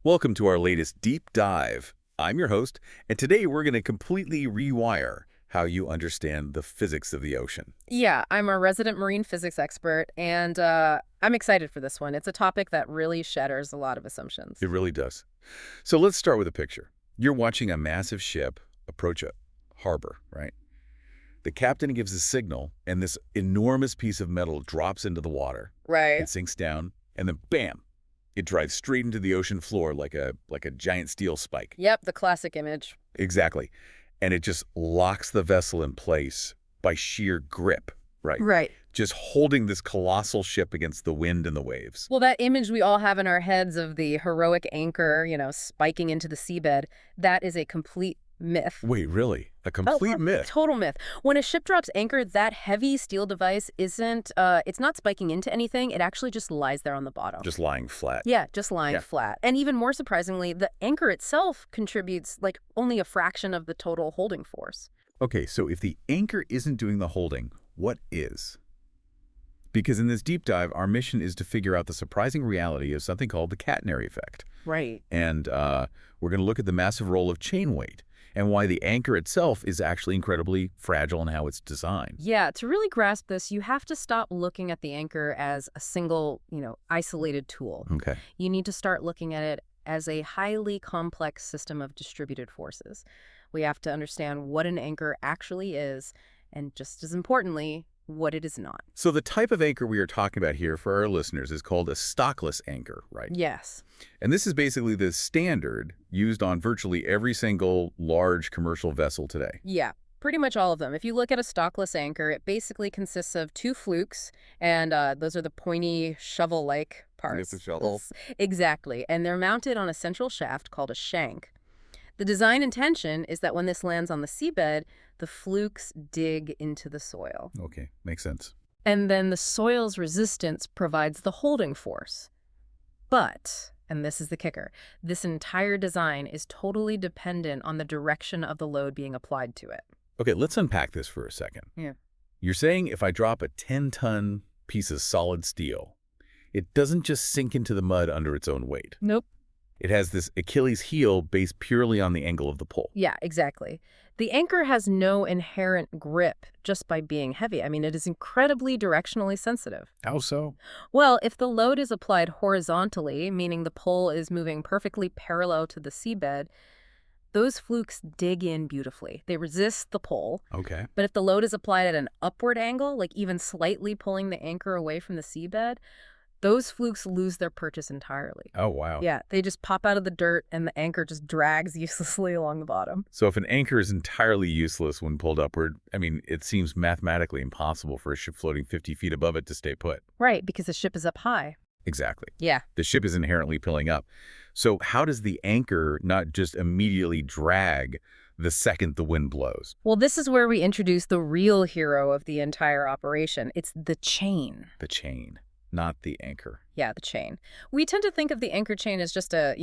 Welcome to our latest deep dive. I'm your host, and today we're going to completely rewire how you understand the physics of the ocean. Yeah, I'm a resident marine physics expert, and I'm excited for this one. It's a topic that really shatters a lot of assumptions. It really does. So let's start with a picture. You're watching a massive ship approach a harbor, right? The captain gives a signal, and this enormous piece of metal drops into the water. Right. It sinks down, and then bam! It drives straight into the ocean floor like a giant steel spike. Yep, the classic image. Exactly. And it just locks the vessel in place by sheer grip, right? Right. Just holding this colossal ship against the wind and the waves. Well, that image we all have in our heads of the heroic anchor, spiking into the seabed, that is a complete myth. Wait, really? A complete myth? Total myth. When a ship drops anchor, that heavy steel device it's not spiking into anything. It actually just lies there on the bottom. Just lying flat. Yeah, just lying flat. And even more surprisingly, the anchor itself contributes like only a fraction of the total holding force. Okay, so if the anchor isn't doing the holding, what is? Because in this deep dive, our mission is to figure out the surprising reality of something called the catenary effect. Right. And we're going to look at the massive role of chain weight and why the anchor itself is actually incredibly fragile in how it's designed. Yeah, to really grasp this, you have to stop looking at the anchor as a single, isolated tool. Okay. You need to start looking at it as a highly complex system of distributed forces. We have to understand what an anchor actually is, and just as importantly, what it is not. So the type of anchor we are talking about here for our listeners is called a stockless anchor, right? Yes. And this is basically the standard used on virtually every single large commercial vessel today. Yeah, pretty much all of them. If you look at a stockless anchor, it basically consists of two flukes, and those are the pointy shovel-like parts. It's a shovel. Exactly, and they're mounted on a central shaft called a shank. The design intention is that when this lands on the seabed, the flukes dig into the soil. Okay, makes sense. And then the soil's resistance provides the holding force. But, and this is the kicker, this entire design is totally dependent on the direction of the load being applied to it. Okay, let's unpack this for a second. Yeah. You're saying if I drop a 10-ton piece of solid steel, it doesn't just sink into the mud under its own weight. Nope. It has this Achilles heel based purely on the angle of the pull. Yeah, exactly. The anchor has no inherent grip just by being heavy. I mean, it is incredibly directionally sensitive. How so? Well, if the load is applied horizontally, meaning the pull is moving perfectly parallel to the seabed, those flukes dig in beautifully. They resist the pull. Okay. But if the load is applied at an upward angle, like even slightly pulling the anchor away from the seabed, those flukes lose their purchase entirely. Oh, wow. Yeah, they just pop out of the dirt and the anchor just drags uselessly along the bottom. So if an anchor is entirely useless when pulled upward, I mean, it seems mathematically impossible for a ship floating 50 feet above it to stay put. Right, because the ship is up high. Exactly. Yeah. The ship is inherently pulling up. So how does the anchor not just immediately drag the second the wind blows? Well, this is where we introduce the real hero of the entire operation. It's the chain. The chain, not the anchor. Yeah, the chain. We tend to think of the anchor chain as just a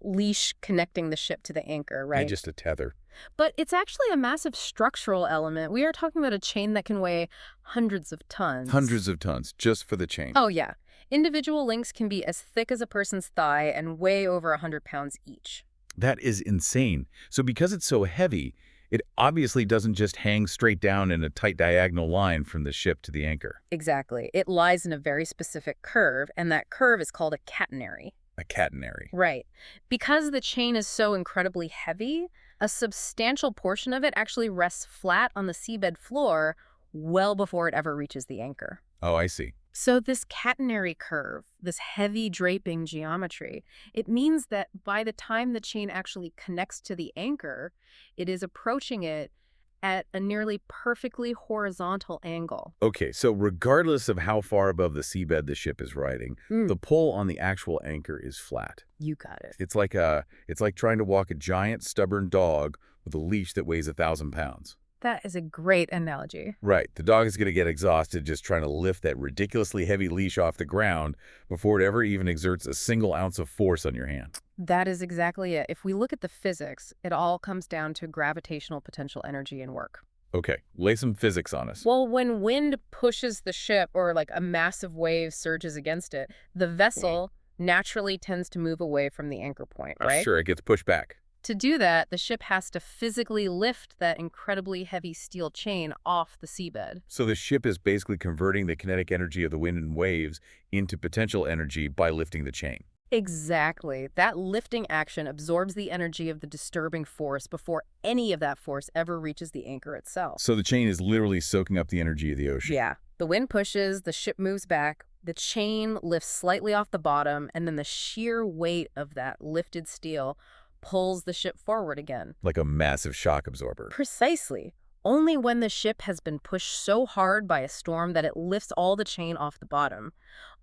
leash connecting the ship to the anchor, right? And just a tether. But it's actually a massive structural element. We are talking about a chain that can weigh hundreds of tons. Hundreds of tons just for the chain. Oh, yeah. Individual links can be as thick as a person's thigh and weigh over 100 pounds each. That is insane. So because it's so heavy, it obviously doesn't just hang straight down in a tight diagonal line from the ship to the anchor. Exactly. It lies in a very specific curve, and that curve is called a catenary. A catenary. Right. Because the chain is so incredibly heavy, a substantial portion of it actually rests flat on the seabed floor well before it ever reaches the anchor. Oh, I see. So this catenary curve, this heavy draping geometry, it means that by the time the chain actually connects to the anchor, it is approaching it at a nearly perfectly horizontal angle. Okay, so regardless of how far above the seabed the ship is riding, the pull on the actual anchor is flat. You got it. It's like trying to walk a giant, stubborn dog with a leash that weighs 1,000 pounds. That is a great analogy. Right. The dog is going to get exhausted just trying to lift that ridiculously heavy leash off the ground before it ever even exerts a single ounce of force on your hand. That is exactly it. If we look at the physics, it all comes down to gravitational potential energy and work. Okay, lay some physics on us. Well, when wind pushes the ship or like a massive wave surges against it, the vessel naturally tends to move away from the anchor point, Oh, right? sure, it gets pushed back. To do that, the ship has to physically lift that incredibly heavy steel chain off the seabed. So the ship is basically converting the kinetic energy of the wind and waves into potential energy by lifting the chain. Exactly. That lifting action absorbs the energy of the disturbing force before any of that force ever reaches the anchor itself. So the chain is literally soaking up the energy of the ocean. Yeah. The wind pushes, the ship moves back, the chain lifts slightly off the bottom, and then the sheer weight of that lifted steel pulls the ship forward again. Like a massive shock absorber. Precisely. Only when the ship has been pushed so hard by a storm that it lifts all the chain off the bottom,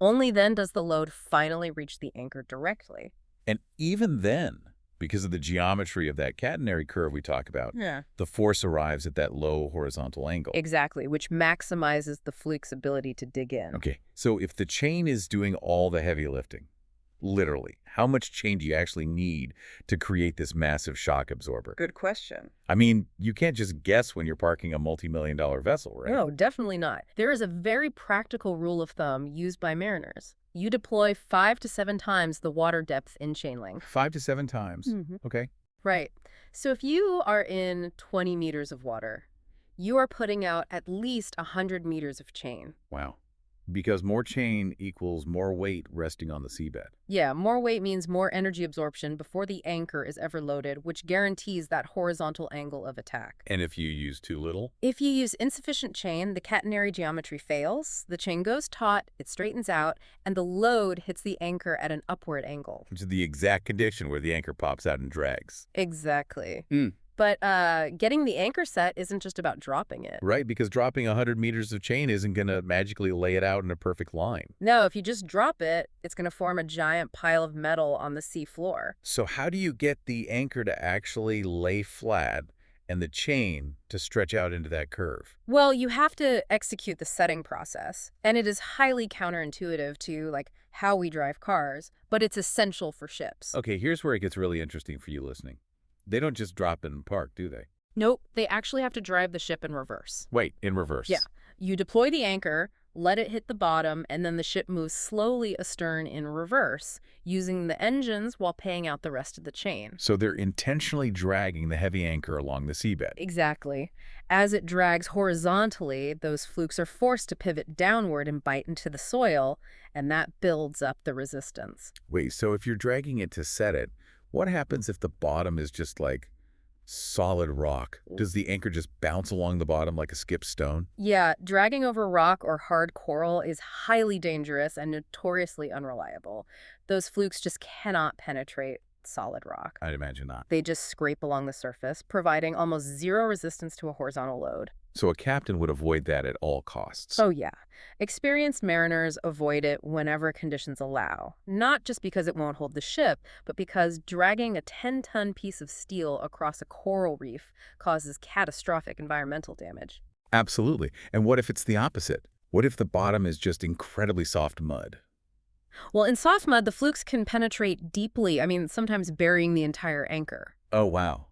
only then does the load finally reach the anchor directly. And even then, because of the geometry of that catenary curve we talk about, Yeah. the force arrives at that low horizontal angle. Exactly, which maximizes the fluke's ability to dig in. Okay, so if the chain is doing all the heavy lifting, literally, how much chain do you actually need to create this massive shock absorber? Good question. I mean, you can't just guess when you're parking a multi-million-dollar vessel, right? No, definitely not. There is a very practical rule of thumb used by mariners. You deploy 5 to 7 times the water depth in chain length. 5 to 7 times. Okay. Right. So if you are in 20 meters of water, you are putting out at least 100 meters of chain. Wow. Because more chain equals more weight resting on the seabed. Yeah, more weight means more energy absorption before the anchor is ever loaded, which guarantees that horizontal angle of attack. And if you use too little? If you use insufficient chain, the catenary geometry fails, the chain goes taut, it straightens out, and the load hits the anchor at an upward angle. Which is the exact condition where the anchor pops out and drags. Exactly. Mm. But getting the anchor set isn't just about dropping it. Right, because dropping 100 meters of chain isn't going to magically lay it out in a perfect line. No, if you just drop it, it's going to form a giant pile of metal on the sea floor. So how do you get the anchor to actually lay flat and the chain to stretch out into that curve? Well, you have to execute the setting process, and it is highly counterintuitive to how we drive cars, but it's essential for ships. Okay, here's where it gets really interesting for you listening. They don't just drop it and park, do they? Nope, they actually have to drive the ship in reverse. Wait, in reverse. Yeah. You deploy the anchor, let it hit the bottom, and then the ship moves slowly astern in reverse, using the engines while paying out the rest of the chain. So they're intentionally dragging the heavy anchor along the seabed. Exactly. As it drags horizontally, those flukes are forced to pivot downward and bite into the soil, and that builds up the resistance. Wait, so if you're dragging it to set it, what happens if the bottom is just like solid rock? Does the anchor just bounce along the bottom like a skipped stone? Yeah, dragging over rock or hard coral is highly dangerous and notoriously unreliable. Those flukes just cannot penetrate solid rock. I'd imagine not. They just scrape along the surface, providing almost zero resistance to a horizontal load. So a captain would avoid that at all costs. Oh yeah. Experienced mariners avoid it whenever conditions allow, not just because it won't hold the ship, but because dragging a 10-ton piece of steel across a coral reef causes catastrophic environmental damage. Absolutely. And what if it's the opposite? What if the bottom is just incredibly soft mud? Well, in soft mud, the flukes can penetrate deeply, sometimes burying the entire anchor. Oh, wow.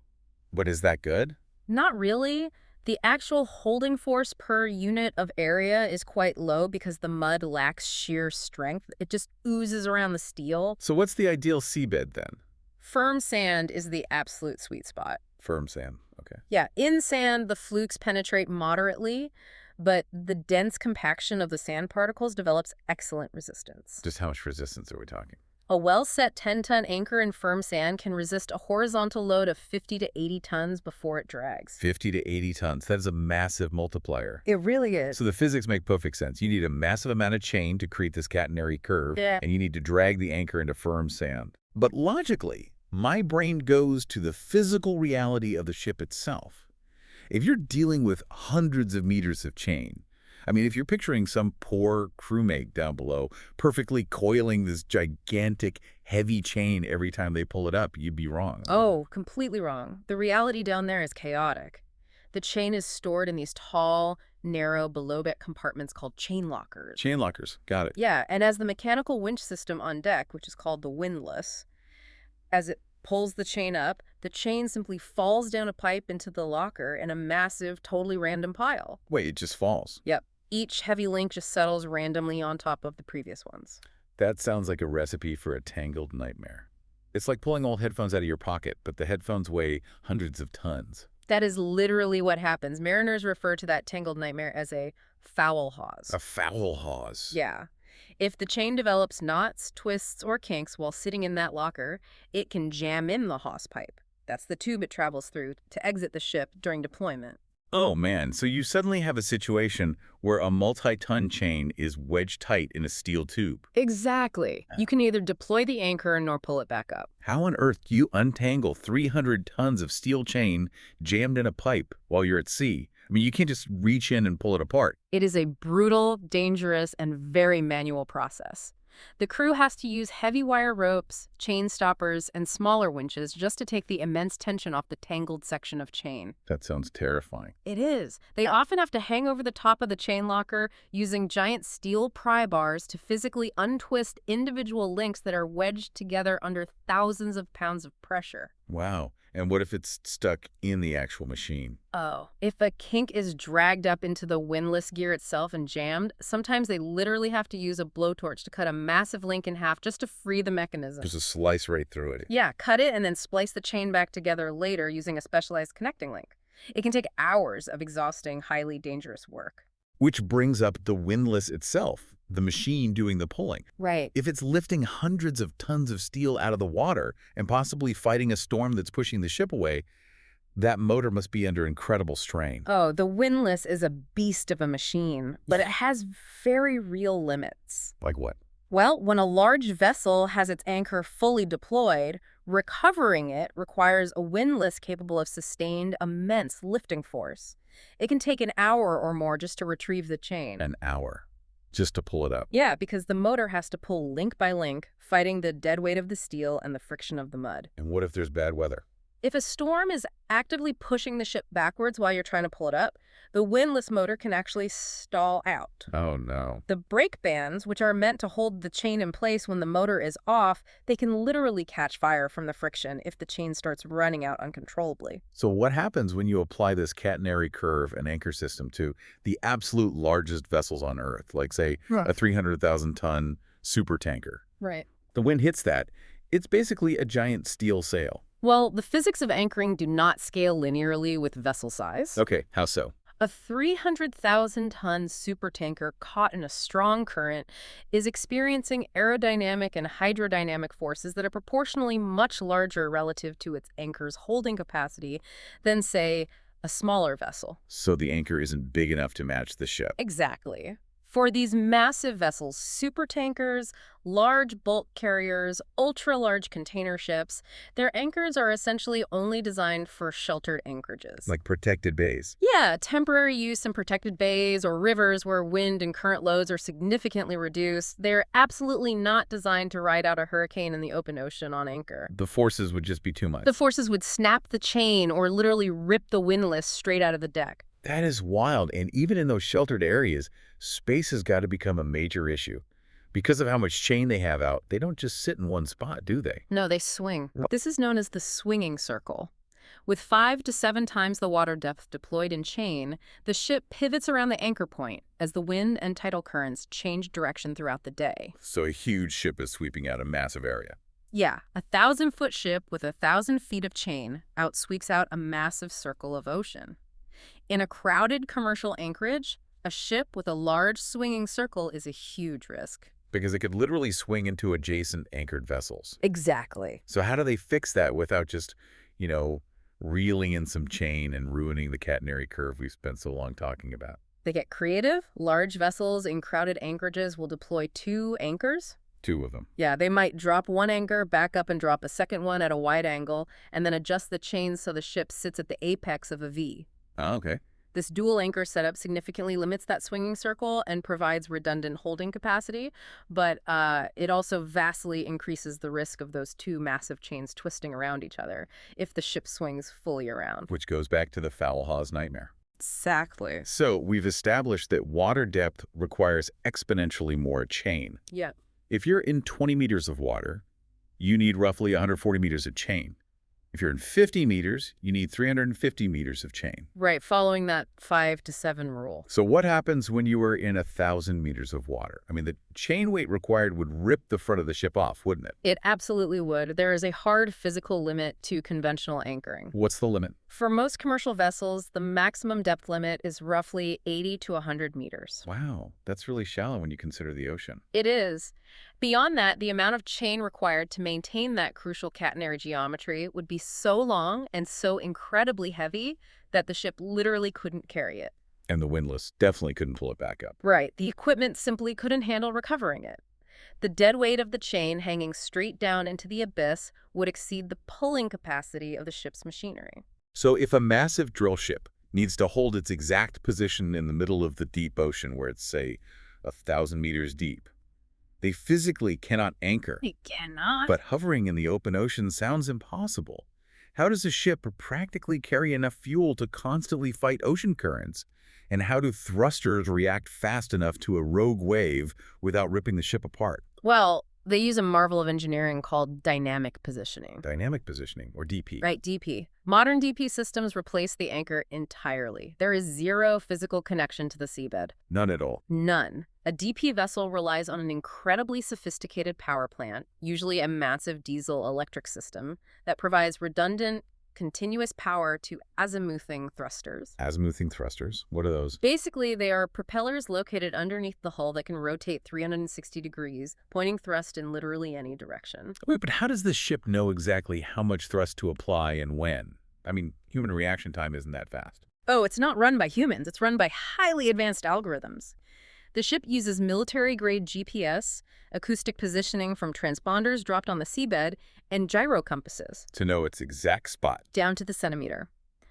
But is that good? Not really. The actual holding force per unit of area is quite low because the mud lacks sheer strength. It just oozes around the steel. So what's the ideal seabed then? Firm sand is the absolute sweet spot. Firm sand. Okay. Yeah, in sand, the flukes penetrate moderately, but the dense compaction of the sand particles develops excellent resistance. Just how much resistance are we talking? A well-set 10-ton anchor in firm sand can resist a horizontal load of 50 to 80 tons before it drags. 50 to 80 tons. That is a massive multiplier. It really is. So the physics make perfect sense. You need a massive amount of chain to create this catenary curve, Yeah. and you need to drag the anchor into firm sand. But logically, my brain goes to the physical reality of the ship itself. If you're dealing with hundreds of meters of chain, if you're picturing some poor crewmate down below perfectly coiling this gigantic, heavy chain every time they pull it up, you'd be wrong. Oh, completely wrong. The reality down there is chaotic. The chain is stored in these tall, narrow, below-deck compartments called chain lockers. Chain lockers. Got it. Yeah, and as the mechanical winch system on deck, which is called the windlass, as it pulls the chain up, the chain simply falls down a pipe into the locker in a massive, totally random pile. Wait, it just falls. Yep. Each heavy link just settles randomly on top of the previous ones. That sounds like a recipe for a tangled nightmare. It's like pulling old headphones out of your pocket, but the headphones weigh hundreds of tons. That is literally what happens. Mariners refer to that tangled nightmare as a foul hawse. A foul hawse. Yeah. If the chain develops knots, twists, or kinks while sitting in that locker, it can jam in the hawse pipe. That's the tube it travels through to exit the ship during deployment. Oh man, so you suddenly have a situation where a multi-ton chain is wedged tight in a steel tube. Exactly. You can neither deploy the anchor nor pull it back up. How on earth do you untangle 300 tons of steel chain jammed in a pipe while you're at sea? I mean, you can't just reach in and pull it apart. It is a brutal, dangerous, and very manual process. The crew has to use heavy wire ropes, chain stoppers, and smaller winches just to take the immense tension off the tangled section of chain. That sounds terrifying. It is. They often have to hang over the top of the chain locker using giant steel pry bars to physically untwist individual links that are wedged together under thousands of pounds of pressure. Wow. And what if it's stuck in the actual machine? Oh, if a kink is dragged up into the windlass gear itself and jammed, sometimes they literally have to use a blowtorch to cut a massive link in half just to free the mechanism. Just a slice right through it. Yeah, cut it and then splice the chain back together later using a specialized connecting link. It can take hours of exhausting, highly dangerous work. Which brings up the windlass itself, the machine doing the pulling. Right. If it's lifting hundreds of tons of steel out of the water and possibly fighting a storm that's pushing the ship away, that motor must be under incredible strain. Oh, the windlass is a beast of a machine, but it has very real limits. Like what? Well, when a large vessel has its anchor fully deployed, recovering it requires a windlass capable of sustained immense lifting force. It can take an hour or more just to retrieve the chain. An hour. Just to pull it up. Yeah, because the motor has to pull link by link, fighting the dead weight of the steel and the friction of the mud. And what if there's bad weather? If a storm is actively pushing the ship backwards while you're trying to pull it up, the windlass motor can actually stall out. Oh, no. The brake bands, which are meant to hold the chain in place when the motor is off, they can literally catch fire from the friction if the chain starts running out uncontrollably. So what happens when you apply this catenary curve and anchor system to the absolute largest vessels on Earth, like, say, a 300,000-ton supertanker? Right. The wind hits that. It's basically a giant steel sail. Well, the physics of anchoring do not scale linearly with vessel size. Okay, how so? A 300,000-ton supertanker caught in a strong current is experiencing aerodynamic and hydrodynamic forces that are proportionally much larger relative to its anchor's holding capacity than, say, a smaller vessel. So the anchor isn't big enough to match the ship. Exactly. For these massive vessels, supertankers, large bulk carriers, ultra-large container ships, their anchors are essentially only designed for sheltered anchorages. Like protected bays. Yeah, temporary use in protected bays or rivers where wind and current loads are significantly reduced. They're absolutely not designed to ride out a hurricane in the open ocean on anchor. The forces would just be too much. The forces would snap the chain or literally rip the windlass straight out of the deck. That is wild. And even in those sheltered areas, space has got to become a major issue. Because of how much chain they have out, they don't just sit in one spot, do they? No, they swing. This is known as the swinging circle. With 5 to 7 times the water depth deployed in chain, the ship pivots around the anchor point as the wind and tidal currents change direction throughout the day. So a huge ship is sweeping out a massive area. Yeah, a 1,000-foot ship with 1,000 feet of chain outsweeps out a massive circle of ocean. In a crowded commercial anchorage, a ship with a large swinging circle is a huge risk. Because it could literally swing into adjacent anchored vessels. Exactly. So how do they fix that without just, reeling in some chain and ruining the catenary curve we've spent so long talking about? They get creative. Large vessels in crowded anchorages will deploy 2 anchors. 2 of them. Yeah, they might drop one anchor, back up and drop a second one at a wide angle, and then adjust the chains so the ship sits at the apex of a V. Oh, okay. This dual anchor setup significantly limits that swinging circle and provides redundant holding capacity, but it also vastly increases the risk of those 2 massive chains twisting around each other if the ship swings fully around. Which goes back to the foul hawse nightmare. Exactly. So we've established that water depth requires exponentially more chain. Yeah. If you're in 20 meters of water, you need roughly 140 meters of chain. If you're in 50 meters, you need 350 meters of chain. Right, following that 5 to 7 rule. So what happens when you are in 1,000 meters of water? I mean, the chain weight required would rip the front of the ship off, wouldn't it? It absolutely would. There is a hard physical limit to conventional anchoring. What's the limit? For most commercial vessels, the maximum depth limit is roughly 80 to 100 meters. Wow, that's really shallow when you consider the ocean. It is. Beyond that, the amount of chain required to maintain that crucial catenary geometry would be so long and so incredibly heavy that the ship literally couldn't carry it. And the windlass definitely couldn't pull it back up. Right. The equipment simply couldn't handle recovering it. The dead weight of the chain hanging straight down into the abyss would exceed the pulling capacity of the ship's machinery. So if a massive drill ship needs to hold its exact position in the middle of the deep ocean where it's, say, 1,000 meters deep, they physically cannot anchor. It cannot. But hovering in the open ocean sounds impossible. How does a ship practically carry enough fuel to constantly fight ocean currents? And how do thrusters react fast enough to a rogue wave without ripping the ship apart? Well, they use a marvel of engineering called dynamic positioning. Dynamic positioning, or DP. Right, DP. Modern DP systems replace the anchor entirely. There is zero physical connection to the seabed. None at all. None. A DP vessel relies on an incredibly sophisticated power plant, usually a massive diesel electric system, that provides redundant, continuous power to azimuthing thrusters. Azimuthing thrusters? What are those? Basically, they are propellers located underneath the hull that can rotate 360 degrees, pointing thrust in literally any direction. Wait, but how does the ship know exactly how much thrust to apply and when? I mean, human reaction time isn't that fast. Oh, it's not run by humans. It's run by highly advanced algorithms. The ship uses military-grade GPS, acoustic positioning from transponders dropped on the seabed, and gyro compasses. To know its exact spot. Down to the centimeter.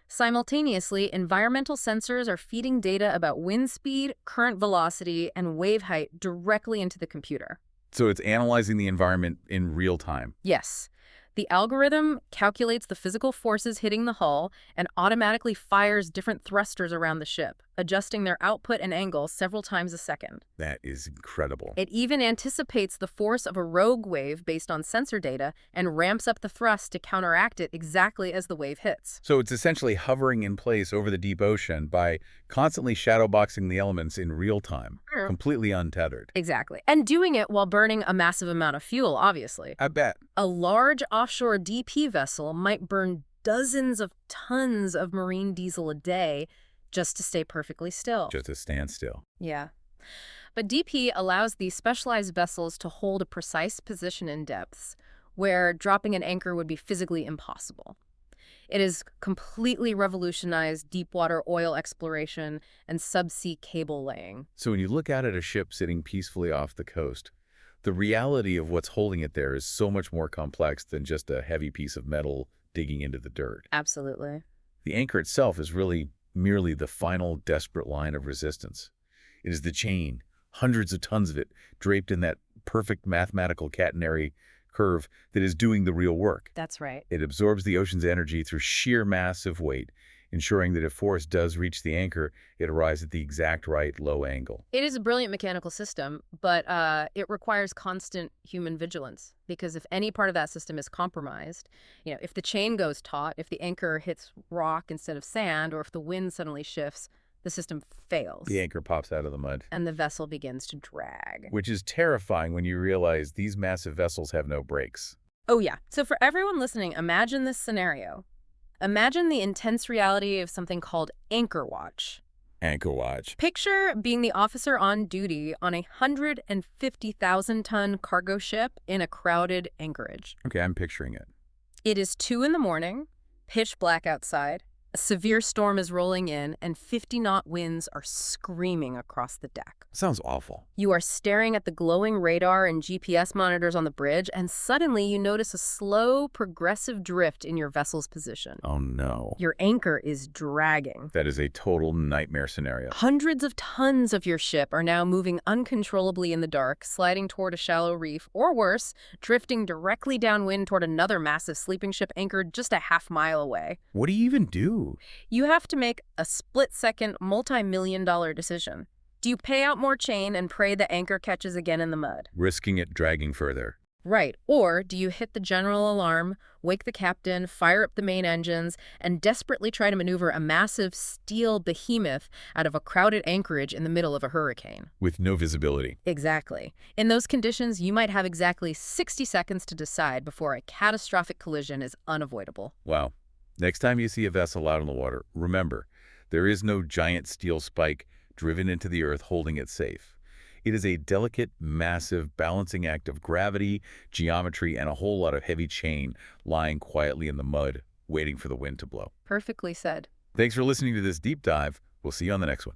Simultaneously, environmental sensors are feeding data about wind speed, current velocity, and wave height directly into the computer. So it's analyzing the environment in real time. Yes. The algorithm calculates the physical forces hitting the hull and automatically fires different thrusters around the ship, adjusting their output and angle several times a second. That is incredible. It even anticipates the force of a rogue wave based on sensor data and ramps up the thrust to counteract it exactly as the wave hits. So it's essentially hovering in place over the deep ocean by constantly shadowboxing the elements in real time, completely untethered. Exactly. And doing it while burning a massive amount of fuel, obviously. I bet. A large offshore DP vessel might burn dozens of tons of marine diesel a day just to stay perfectly still. Just to stand still. Yeah. But DP allows these specialized vessels to hold a precise position in depths where dropping an anchor would be physically impossible. It has completely revolutionized deepwater oil exploration and subsea cable laying. So when you look out at a ship sitting peacefully off the coast, the reality of what's holding it there is so much more complex than just a heavy piece of metal digging into the dirt. Absolutely. The anchor itself is really merely the final desperate line of resistance. It is the chain, hundreds of tons of it, draped in that perfect mathematical catenary curve that is doing the real work. That's right. It absorbs the ocean's energy through sheer mass of weight, ensuring that if force does reach the anchor, it arrives at the exact right low angle. It is a brilliant mechanical system, but it requires constant human vigilance because if any part of that system is compromised, if the chain goes taut, if the anchor hits rock instead of sand, or if the wind suddenly shifts, the system fails. The anchor pops out of the mud. And the vessel begins to drag. Which is terrifying when you realize these massive vessels have no brakes. Oh, yeah. So for everyone listening, imagine this scenario. Imagine the intense reality of something called anchor watch. Anchor watch. Picture being the officer on duty on a 150,000-ton cargo ship in a crowded anchorage. Okay, I'm picturing it. It is 2 a.m, pitch black outside. A severe storm is rolling in, and 50-knot winds are screaming across the deck. Sounds awful. You are staring at the glowing radar and GPS monitors on the bridge, and suddenly you notice a slow, progressive drift in your vessel's position. Oh, no. Your anchor is dragging. That is a total nightmare scenario. Hundreds of tons of your ship are now moving uncontrollably in the dark, sliding toward a shallow reef, or worse, drifting directly downwind toward another massive sleeping ship anchored just a half-mile away. What do you even do? You have to make a split-second, multi-million-dollar decision. Do you pay out more chain and pray the anchor catches again in the mud? Risking it dragging further. Right. Or do you hit the general alarm, wake the captain, fire up the main engines, and desperately try to maneuver a massive steel behemoth out of a crowded anchorage in the middle of a hurricane? With no visibility. Exactly. In those conditions, you might have exactly 60 seconds to decide before a catastrophic collision is unavoidable. Wow. Next time you see a vessel out on the water, remember, there is no giant steel spike driven into the earth holding it safe. It is a delicate, massive balancing act of gravity, geometry, and a whole lot of heavy chain lying quietly in the mud, waiting for the wind to blow. Perfectly said. Thanks for listening to this deep dive. We'll see you on the next one.